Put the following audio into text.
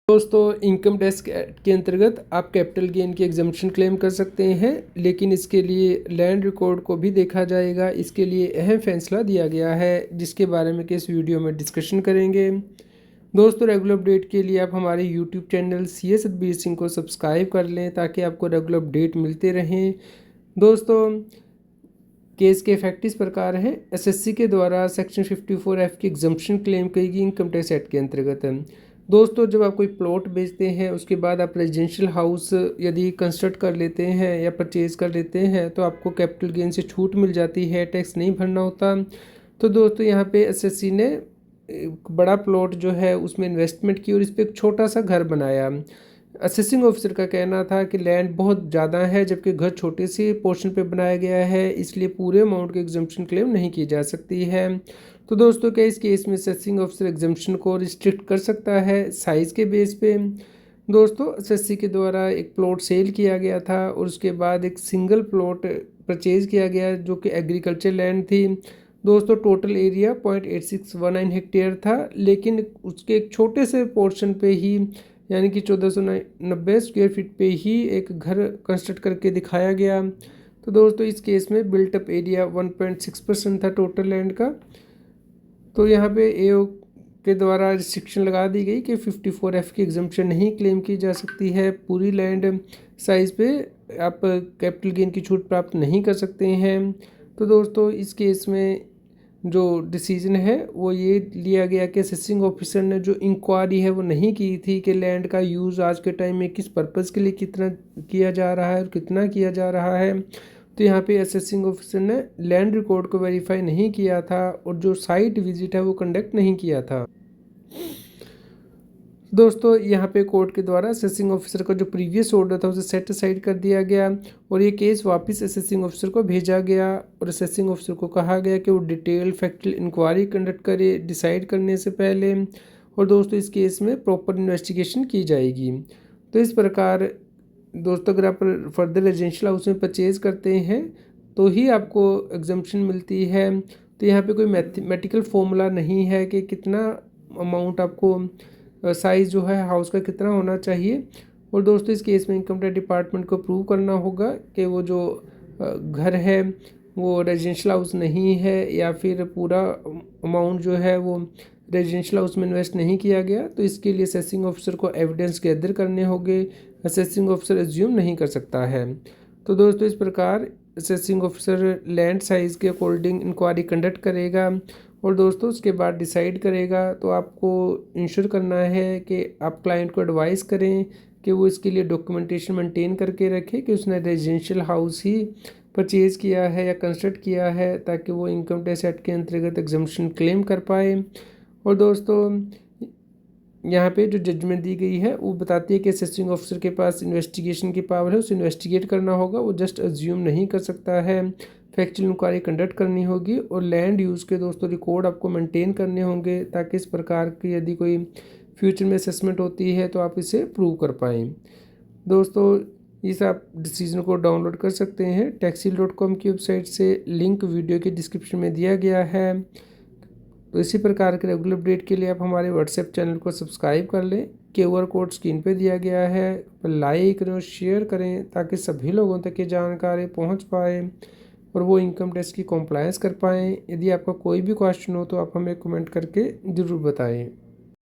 दोस्तों income tax के अंतर्गत आप कैपिटल गेन की एग्जम्पशन क्लेम कर सकते हैं, लेकिन इसके लिए लैंड रिकॉर्ड को भी देखा जाएगा। इसके लिए अहम फैसला दिया गया है जिसके बारे में कि इस वीडियो में डिस्कशन करेंगे। दोस्तों रेगुलर अपडेट के लिए आप हमारे YouTube channel CS Satbir Singh को सब्सक्राइब कर लें ताकि आपको रेगुलर अपडेट मिलते रहें। दोस्तों केस के फैक्ट इस प्रकार हैं। SSC के द्वारा सेक्शन 54F की एग्जम्पशन क्लेम की गई इनकम टैक्स एक्ट के अंतर्गत। दोस्तों जब आप कोई प्लॉट बेचते हैं उसके बाद आप रेजिडेंशियल हाउस यदि कंस्ट्रक्ट कर लेते हैं या परचेज़ कर लेते हैं तो आपको कैपिटल गेन से छूट मिल जाती है, टैक्स नहीं भरना होता। तो दोस्तों यहाँ पे SSC ने एक बड़ा प्लॉट जो है उसमें इन्वेस्टमेंट की और इस पर एक छोटा सा घर बनाया। असेसिंग ऑफिसर का कहना था कि लैंड बहुत ज़्यादा है जबकि घर छोटे से पोर्शन पे बनाया गया है, इसलिए पूरे अमाउंट की एग्जम्पशन क्लेम नहीं की जा सकती है। तो दोस्तों क्या इस केस में असेसिंग ऑफिसर एग्जम्पशन को रिस्ट्रिक्ट कर सकता है साइज़ के बेस पे। दोस्तों SSC के द्वारा एक प्लॉट सेल किया गया था और उसके बाद एक सिंगल प्लॉट परचेज किया गया जो कि एग्रीकल्चर लैंड थी। दोस्तों टोटल एरिया 0.8619 हेक्टेयर था, लेकिन उसके एक छोटे से पोर्शन पे ही यानी कि 1490 स्क्वायर फीट पे ही एक घर कंस्ट्रक्ट करके दिखाया गया। तो दोस्तों इस केस में बिल्टअप एरिया 1.6% था टोटल लैंड का। तो यहाँ पे AO के द्वारा रिस्ट्रिक्शन लगा दी गई कि 54F की एग्जम्पशन नहीं क्लेम की जा सकती है। पूरी लैंड साइज़ पे आप कैपिटल गेन की छूट प्राप्त नहीं कर सकते हैं। तो दोस्तों इस केस में जो डिसीजन है वो ये लिया गया कि असेसिंग ऑफिसर ने जो इंक्वायरी है वो नहीं की थी कि लैंड का यूज़ आज के टाइम में किस पर्पज़ के लिए कितना किया जा रहा है और कितना किया जा रहा है। तो यहाँ पे असेसिंग ऑफिसर ने लैंड रिकॉर्ड को वेरीफाई नहीं किया था और जो साइट विजिट है वो कंडक्ट नहीं किया था। दोस्तों यहाँ पे कोर्ट के द्वारा असेसिंग ऑफिसर का जो प्रीवियस ऑर्डर था उसे सेट असाइड कर दिया गया और ये केस वापस असेसिंग ऑफिसर को भेजा गया और असेसिंग ऑफिसर को कहा गया कि वो डिटेल फैक्चुअल इंक्वायरी कंडक्ट करे डिसाइड करने से पहले, और दोस्तों इस केस में प्रॉपर इन्वेस्टिगेशन की जाएगी। तो इस प्रकार दोस्तों अगर आप फर्दर रेजिडेंशियल हाउस में परचेज करते हैं तो ही आपको एग्जम्पशन मिलती है। तो यहाँ पे कोई मैथमेटिकल फॉर्मूला नहीं है कि कितना अमाउंट आपको साइज़ जो है हाउस का कितना होना चाहिए। और दोस्तों इस केस में इनकम टैक्स डिपार्टमेंट को प्रूव करना होगा कि वो जो घर है वो रेजिडेंशियल हाउस नहीं है या फिर पूरा अमाउंट जो है वो रेजिडेंशियल हाउस में इन्वेस्ट नहीं किया गया। तो इसके लिए असेसिंग ऑफिसर को एविडेंस गैदर करने होंगे। असेसिंग ऑफिसर एज्यूम नहीं कर सकता है। तो दोस्तों इस प्रकार असेसिंग ऑफिसर लैंड साइज़ के अकॉर्डिंग इंक्वायरी कंडक्ट करेगा और दोस्तों उसके बाद डिसाइड करेगा। तो आपको इंश्योर करना है कि आप क्लाइंट को एडवाइस करें कि वो इसके लिए डॉक्यूमेंटेशन मेंटेन करके रखे कि उसने रेजिडेंशियल हाउस ही परचेज़ किया है या कंस्ट्रक्ट किया है, ताकि वो इनकम टैक्स एक्ट के अंतर्गत एग्जम्पशन क्लेम कर पाए। और दोस्तों यहाँ पे जो जजमेंट दी गई है वो बताती है कि असेसिंग ऑफिसर के पास इन्वेस्टिगेशन की पावर है, उसे इन्वेस्टिगेट करना होगा, वो जस्ट अज्यूम नहीं कर सकता है। फैक्चुअल इंक्वायरी कंडक्ट करनी होगी और लैंड यूज़ के दोस्तों रिकॉर्ड आपको मेंटेन करने होंगे ताकि इस प्रकार की यदि कोई फ्यूचर में असेसमेंट होती है तो आप इसे प्रूव कर पाएँ। दोस्तों इस आप डिसीजन को डाउनलोड कर सकते हैं taxil.com की वेबसाइट से, लिंक वीडियो के डिस्क्रिप्शन में दिया गया है। तो इसी प्रकार के रेगुलर अपडेट के लिए आप हमारे व्हाट्सएप चैनल को सब्सक्राइब कर लें। QR कोड स्क्रीन पे दिया गया है, लाइक करें और शेयर करें ताकि सभी लोगों तक ये जानकारी पहुंच पाए और वो इनकम टैक्स की कॉम्प्लायंस कर पाएँ। यदि आपका कोई भी क्वेश्चन हो तो आप हमें कमेंट करके ज़रूर बताएं।